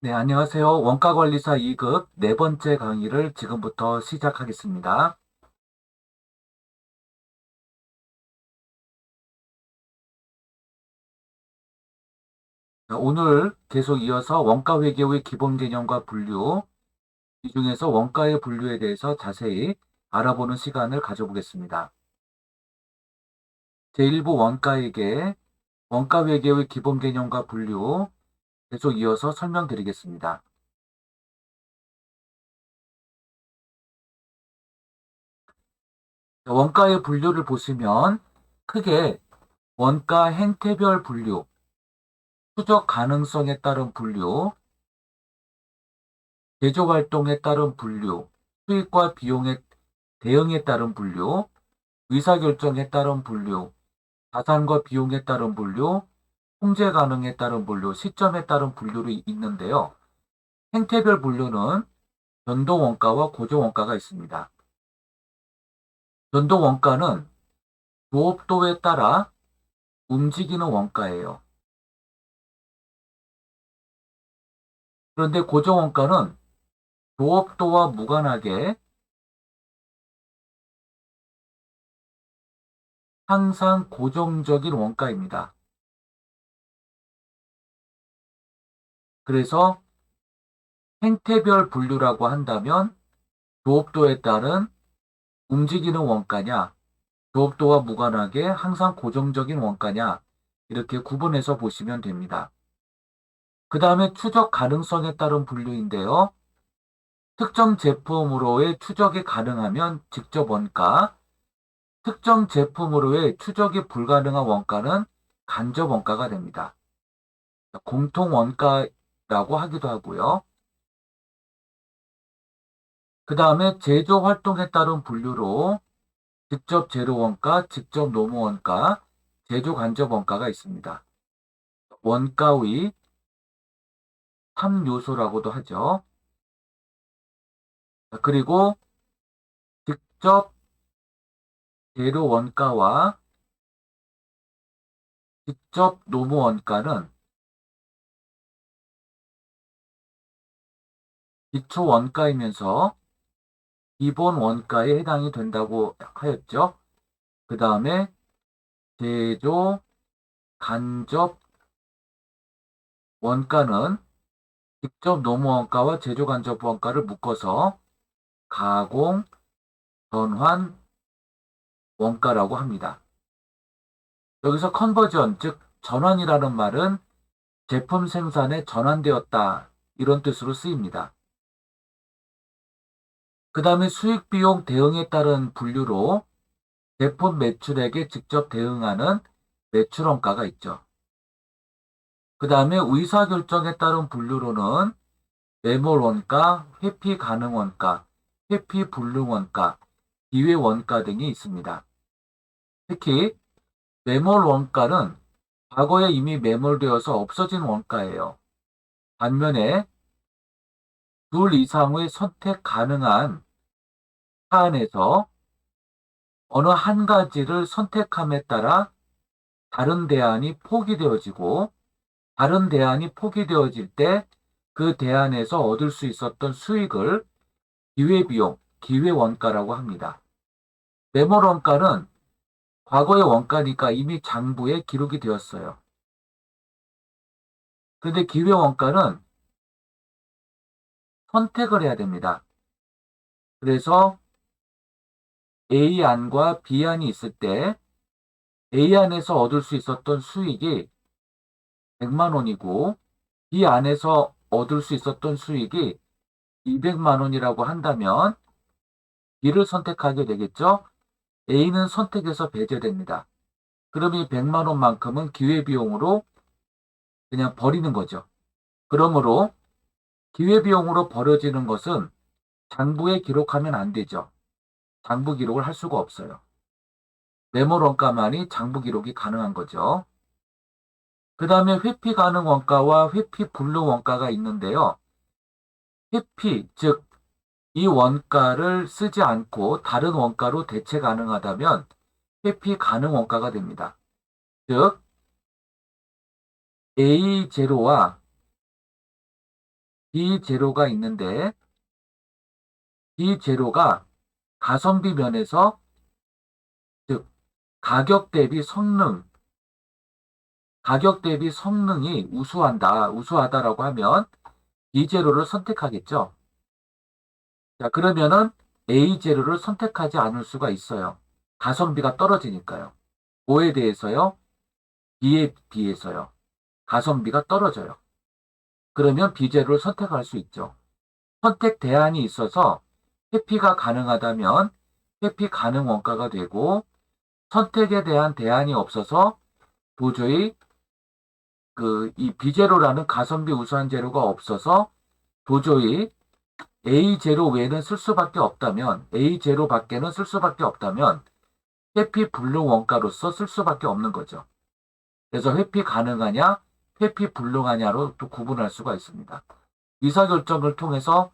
네, 안녕하세요. 원가관리사 2급 네 번째 강의를 지금부터 시작하겠습니다. 자, 오늘 계속 이어서 원가회계의 기본 개념과 분류, 이 중에서 원가의 분류에 대해서 자세히 알아보는 시간을 가져보겠습니다. 제1부 원가회계, 원가회계의 기본 개념과 분류, 계속 이어서 설명드리겠습니다. 자, 원가의 분류를 보시면 크게 원가 행태별 분류, 추적 가능성에 따른 분류, 제조 활동에 따른 분류, 수익과 비용의 대응에 따른 분류, 의사결정에 따른 분류, 자산과 비용에 따른 분류, 통제 가능에 따른 분류, 시점에 따른 분류로 있는데요. 행태별 분류는 변동원가와 고정원가가 있습니다. 변동원가는 조업도에 따라 움직이는 원가예요. 그런데 고정원가는 조업도와 무관하게 항상 고정적인 원가입니다. 그래서 행태별 분류라고 한다면 조업도에 따른 움직이는 원가냐, 조업도와 무관하게 항상 고정적인 원가냐, 이렇게 구분해서 보시면 됩니다. 그 다음에 추적 가능성에 따른 분류인데요. 특정 제품으로의 추적이 가능하면 직접 원가, 특정 제품으로의 추적이 불가능한 원가는 간접 원가가 됩니다. 공통 원가라고 하기도 하고요. 그 다음에 제조 활동에 따른 분류로 직접 재료 원가, 직접 노무 원가, 제조 간접 원가가 있습니다. 원가의 3요소라고도 하죠. 그리고 직접 재료 원가와 직접 노무 원가는 기초 원가이면서 기본 원가에 해당이 된다고 하였죠. 그 다음에 제조 간접 원가는 직접 노무 원가와 제조 간접 원가를 묶어서 가공, 전환 원가라고 합니다. 여기서 컨버전, 즉 전환이라는 말은 제품 생산에 전환되었다, 이런 뜻으로 쓰입니다. 그 다음에 수익 비용 대응에 따른 분류로 제품 매출액에 직접 대응하는 매출 원가가 있죠. 그 다음에 의사결정에 따른 분류로는 매몰 원가, 회피 가능 원가, 회피 불능 원가, 기회 원가 등이 있습니다. 특히 매몰 원가는 과거에 이미 매몰되어서 없어진 원가예요. 반면에 둘 이상의 선택 가능한 사안에서 어느 한 가지를 선택함에 따라 다른 대안이 포기되어지고, 다른 대안이 포기되어질 때 그 대안에서 얻을 수 있었던 수익을 기회비용, 기회원가라고 합니다. 매몰 원가는 과거의 원가니까 이미 장부에 기록이 되었어요. 그런데 기회원가는 선택을 해야 됩니다. 그래서 A안과 B안이 있을 때 A안에서 얻을 수 있었던 수익이 100만 원이고 B안에서 얻을 수 있었던 수익이 200만 원이라고 한다면 B를 선택하게 되겠죠? A는 선택해서 배제됩니다. 그럼 이 100만 원만큼은 기회비용으로 그냥 버리는 거죠. 그러므로 기회비용으로 버려지는 것은 장부에 기록하면 안 되죠. 장부 기록을 할 수가 없어요. 매몰 원가만이 장부 기록이 가능한 거죠. 그 다음에 회피 가능 원가와 회피 불능 원가가 있는데요. 회피, 즉 이 원가를 쓰지 않고 다른 원가로 대체 가능하다면 회피 가능 원가가 됩니다. 즉 A 제로와 B제로가 있는데 B제로가 가성비 면에서 즉 가격 대비 성능이 우수하다라고 하면 B제로를 선택하겠죠. 자, 그러면은 A제로를 선택하지 않을 수가 있어요. 가성비가 떨어지니까요. 뭐에 대해서요? B에 비해서요. 가성비가 떨어져요. 그러면 B제로를 선택할 수 있죠. 선택 대안이 있어서 회피가 가능하다면 회피 가능 원가가 되고 선택에 대한 대안이 없어서 도저히 이 B제로라는 가성비 우수한 제로가 없어서 도저히 A제로 외에는 쓸 수밖에 없다면 A제로 밖에는 쓸 수밖에 없다면 회피 불능 원가로서 쓸 수밖에 없는 거죠. 그래서 회피 가능하냐 회피 불능하냐로 또 구분할 수가 있습니다. 의사결정을 통해서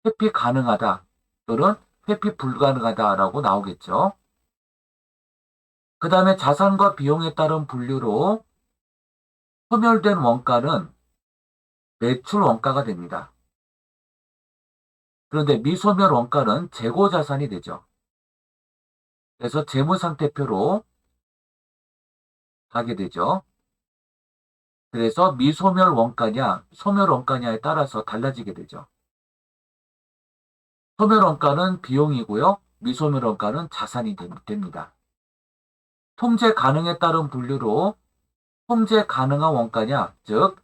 회피 가능하다 또는 회피 불가능하다라고 나오겠죠. 그 다음에 자산과 비용에 따른 분류로 소멸된 원가는 매출 원가가 됩니다. 그런데 미소멸 원가는 재고 자산이 되죠. 그래서 재무상태표로 가게 되죠. 그래서 미소멸 원가냐, 소멸 원가냐에 따라서 달라지게 되죠. 소멸 원가는 비용이고요. 미소멸 원가는 자산이 됩니다. 통제 가능에 따른 분류로 통제 가능한 원가냐, 즉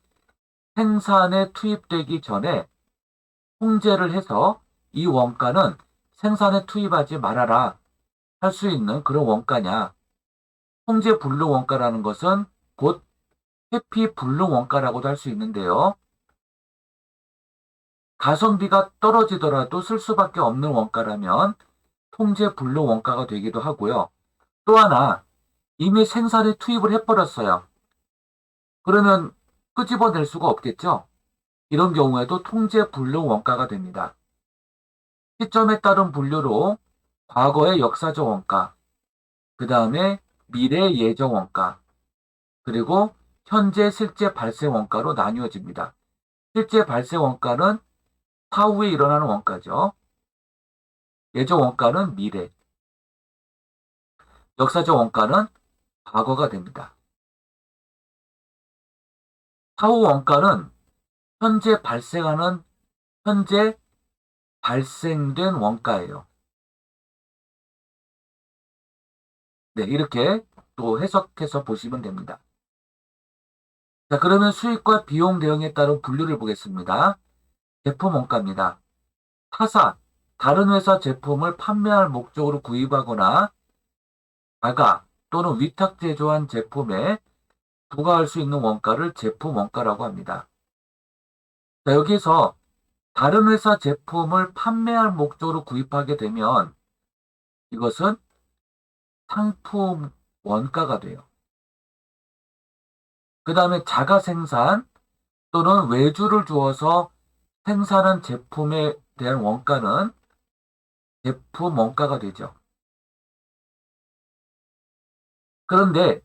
생산에 투입되기 전에 통제를 해서 이 원가는 생산에 투입하지 말아라 할 수 있는 그런 원가냐. 통제 불능 원가라는 것은 곧 회피 불능 원가라고도 할 수 있는데요. 가성비가 떨어지더라도 쓸 수밖에 없는 원가라면 통제 불능 원가가 되기도 하고요. 또 하나, 이미 생산에 투입을 해버렸어요. 그러면 끄집어낼 수가 없겠죠? 이런 경우에도 통제 불능 원가가 됩니다. 시점에 따른 분류로 과거의 역사적 원가, 그 다음에 미래 예정 원가, 그리고 현재 실제 발생 원가로 나뉘어집니다. 실제 발생 원가는 사후에 일어나는 원가죠. 예정 원가는 미래, 역사적 원가는 과거가 됩니다. 사후 원가는 현재 발생된 원가예요. 네, 이렇게 또 해석해서 보시면 됩니다. 자, 그러면 수익과 비용 대응에 따른 분류를 보겠습니다. 제품 원가입니다. 타사, 다른 회사 제품을 판매할 목적으로 구입하거나 자가 또는 위탁 제조한 제품에 부과할 수 있는 원가를 제품 원가라고 합니다. 자, 여기서 다른 회사 제품을 판매할 목적으로 구입하게 되면 이것은 상품 원가가 돼요. 그 다음에 자가 생산 또는 외주를 주어서 생산한 제품에 대한 원가는 제품 원가가 되죠. 그런데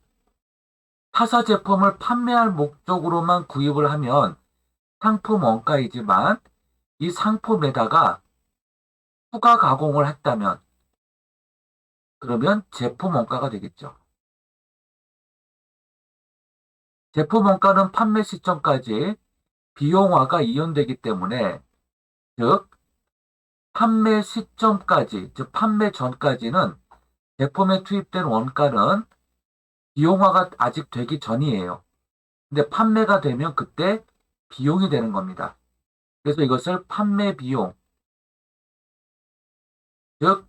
타사 제품을 판매할 목적으로만 구입을 하면 상품 원가이지만 이 상품에다가 추가 가공을 했다면 그러면 제품 원가가 되겠죠. 제품 원가는 판매 시점까지 비용화가 이연되기 때문에 즉 판매 시점까지 즉 판매 전까지는 제품에 투입된 원가는 비용화가 아직 되기 전이에요. 근데 판매가 되면 그때 비용이 되는 겁니다. 그래서 이것을 판매 비용, 즉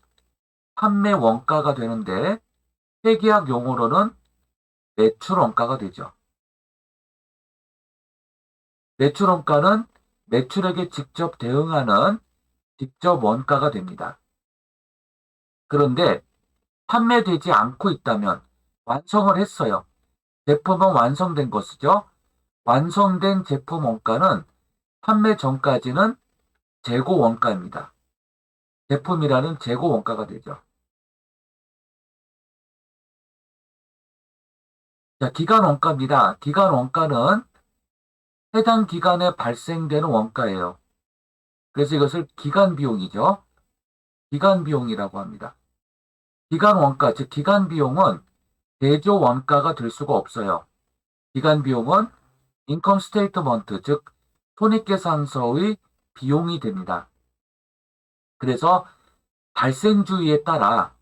판매 원가가 되는데 회계학 용어로는 매출 원가가 되죠. 매출 원가는 매출액에 직접 대응하는 직접 원가가 됩니다. 그런데 판매되지 않고 있다면 완성을 했어요. 제품은 완성된 것이죠. 완성된 제품 원가는 판매 전까지는 재고 원가입니다. 제품이라는 재고 원가가 되죠. 자, 기간 원가입니다. 기간 원가는 해당 기간에 발생되는 원가예요. 그래서 이것을 기간 비용이죠. 기간 비용이라고 합니다. 기간 원가, 즉 기간 비용은 대조 원가가 될 수가 없어요. 기간 비용은 인컴 스테이트먼트, 즉 손익계산서의 비용이 됩니다. 그래서 발생주의에 따라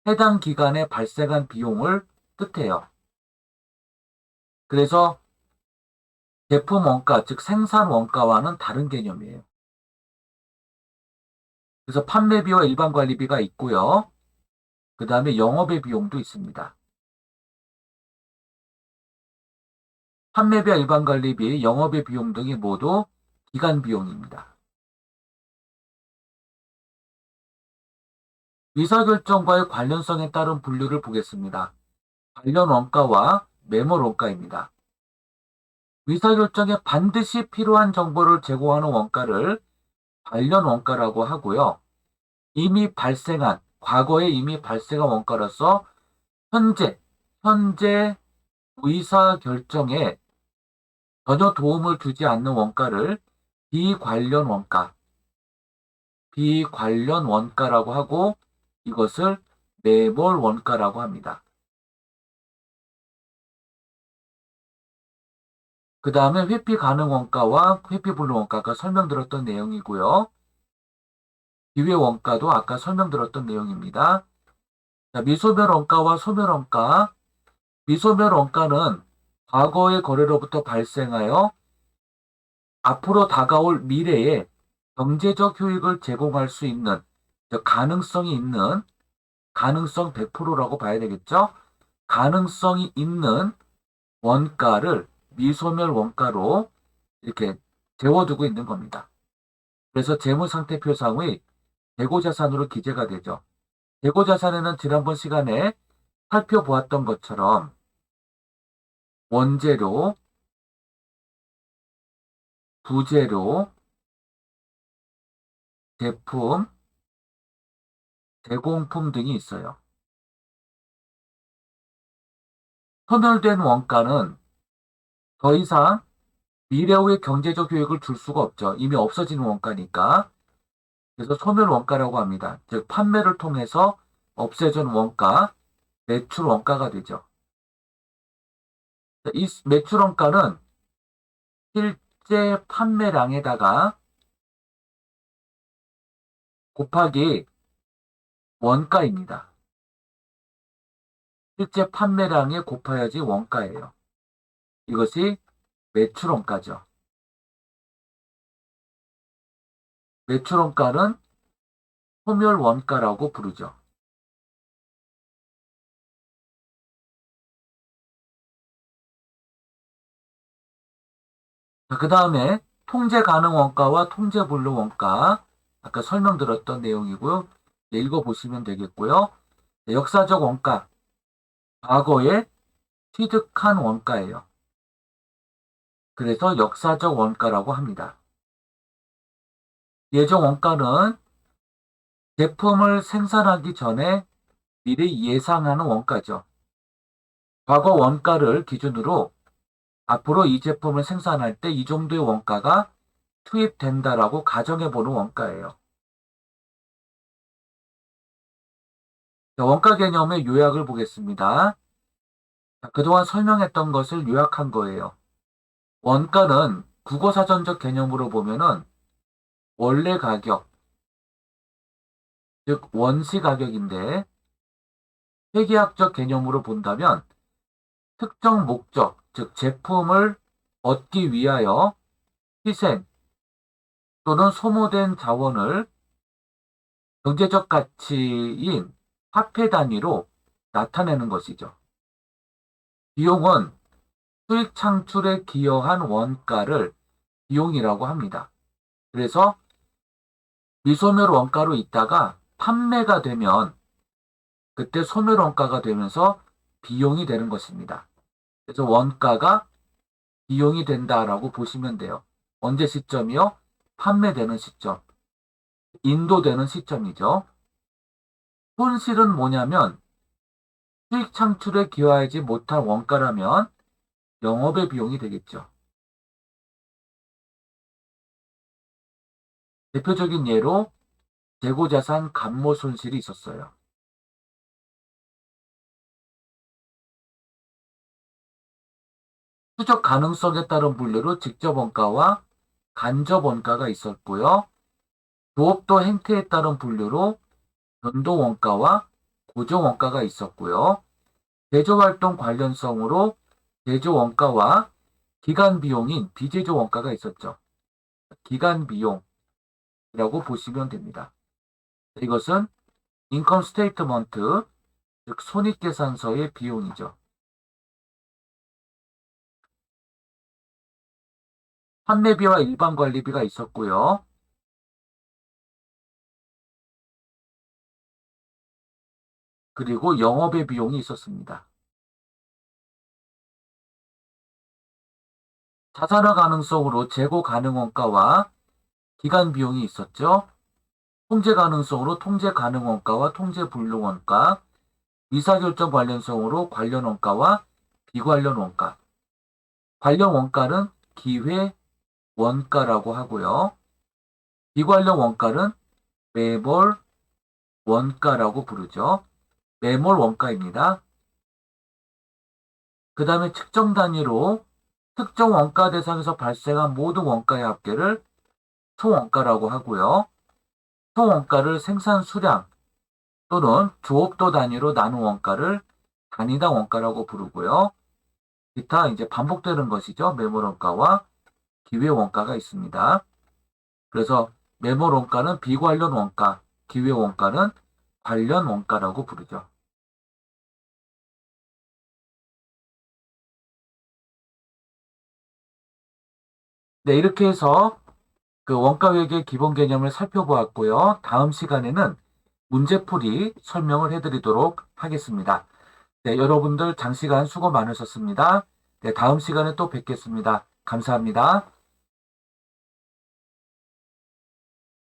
해당 기간에 발생한 비용을 뜻해요. 그래서 제품 원가, 즉 생산 원가와는 다른 개념이에요. 그래서 판매비와 일반 관리비가 있고요. 그 다음에 영업의 비용도 있습니다. 판매비와 일반 관리비, 영업의 비용 등이 모두 기간 비용입니다. 의사결정과의 관련성에 따른 분류를 보겠습니다. 관련 원가와 매몰 원가입니다. 의사결정에 반드시 필요한 정보를 제공하는 원가를 관련 원가라고 하고요. 과거에 이미 발생한 원가로서 현재 의사결정에 전혀 도움을 주지 않는 원가를 비관련 원가라고 하고 이것을 매몰 원가라고 합니다. 그 다음에 회피 가능 원가와 회피 불능 원가가 설명드렸던 내용이고요. 기회 원가도 아까 설명드렸던 내용입니다. 자, 미소멸 원가와 소멸 원가. 미소멸 원가는 과거의 거래로부터 발생하여 앞으로 다가올 미래에 경제적 효익을 제공할 수 있는 가능성이 있는 가능성 100%라고 봐야 되겠죠? 가능성이 있는 원가를 미소멸 원가로 이렇게 재워두고 있는 겁니다. 그래서 재무상태표상의 재고자산으로 기재가 되죠. 재고자산에는 지난번 시간에 살펴보았던 것처럼 원재료, 부재료, 제품, 제공품 등이 있어요. 소멸된 원가는 더 이상 미래의 경제적 효익을 줄 수가 없죠. 이미 없어지는 원가니까. 그래서 소멸 원가라고 합니다. 즉 판매를 통해서 없애준 원가, 매출 원가가 되죠. 이 매출 원가는 실제 판매량에다가 곱하기 원가입니다. 실제 판매량에 곱해야지 원가예요. 이것이 매출 원가죠. 매출 원가는 소멸 원가라고 부르죠. 그 다음에 통제 가능 원가와 통제 불능 원가. 아까 설명드렸던 내용이고요. 읽어보시면 되겠고요. 역사적 원가. 과거에 취득한 원가예요. 그래서 역사적 원가라고 합니다. 예정 원가는 제품을 생산하기 전에 미리 예상하는 원가죠. 과거 원가를 기준으로 앞으로 이 제품을 생산할 때 이 정도의 원가가 투입된다라고 가정해보는 원가예요. 자, 원가 개념의 요약을 보겠습니다. 자, 그동안 설명했던 것을 요약한 거예요. 원가는 국어사전적 개념으로 보면은 원래 가격, 즉 원시 가격인데 회계학적 개념으로 본다면 특정 목적, 즉 제품을 얻기 위하여 희생 또는 소모된 자원을 경제적 가치인 화폐 단위로 나타내는 것이죠. 비용은 수익 창출에 기여한 원가를 비용이라고 합니다. 그래서 미소멸 원가로 있다가 판매가 되면 그때 소멸 원가가 되면서 비용이 되는 것입니다. 그래서 원가가 비용이 된다라고 보시면 돼요. 언제 시점이요? 판매되는 시점. 인도되는 시점이죠. 손실은 뭐냐면 수익 창출에 기여하지 못한 원가라면 영업의 비용이 되겠죠. 대표적인 예로 재고자산 감모 손실이 있었어요. 추적 가능성에 따른 분류로 직접 원가와 간접 원가가 있었고요. 조업도 행태에 따른 분류로 변동 원가와 고정 원가가 있었고요. 제조활동 관련성으로 제조 원가와 기간 비용인 비제조 원가가 있었죠. 기간 비용이라고 보시면 됩니다. 이것은 인컴 스테이트먼트, 즉 손익계산서의 비용이죠. 판매비와 일반 관리비가 있었고요. 그리고 영업의 비용이 있었습니다. 자산화 가능성으로 재고 가능 원가와 기간 비용이 있었죠. 통제 가능성으로 통제 가능 원가와 통제 불능 원가, 의사결정 관련성으로 관련 원가와 비관련 원가. 관련 원가는 기회 원가라고 하고요. 비관련 원가는 매몰 원가라고 부르죠. 매몰 원가입니다. 그 다음에 측정 단위로 특정 원가 대상에서 발생한 모든 원가의 합계를 총원가라고 하고요. 총원가를 생산 수량 또는 조업도 단위로 나눈 원가를 단위당 원가라고 부르고요. 기타 이제 반복되는 것이죠. 매몰 원가와 기회 원가가 있습니다. 그래서 매몰 원가는 비관련 원가, 기회 원가는 관련 원가라고 부르죠. 네, 이렇게 해서 그 원가회계 기본 개념을 살펴보았고요. 다음 시간에는 문제풀이 설명을 해드리도록 하겠습니다. 네, 여러분들 장시간 수고 많으셨습니다. 네, 다음 시간에 또 뵙겠습니다. 감사합니다.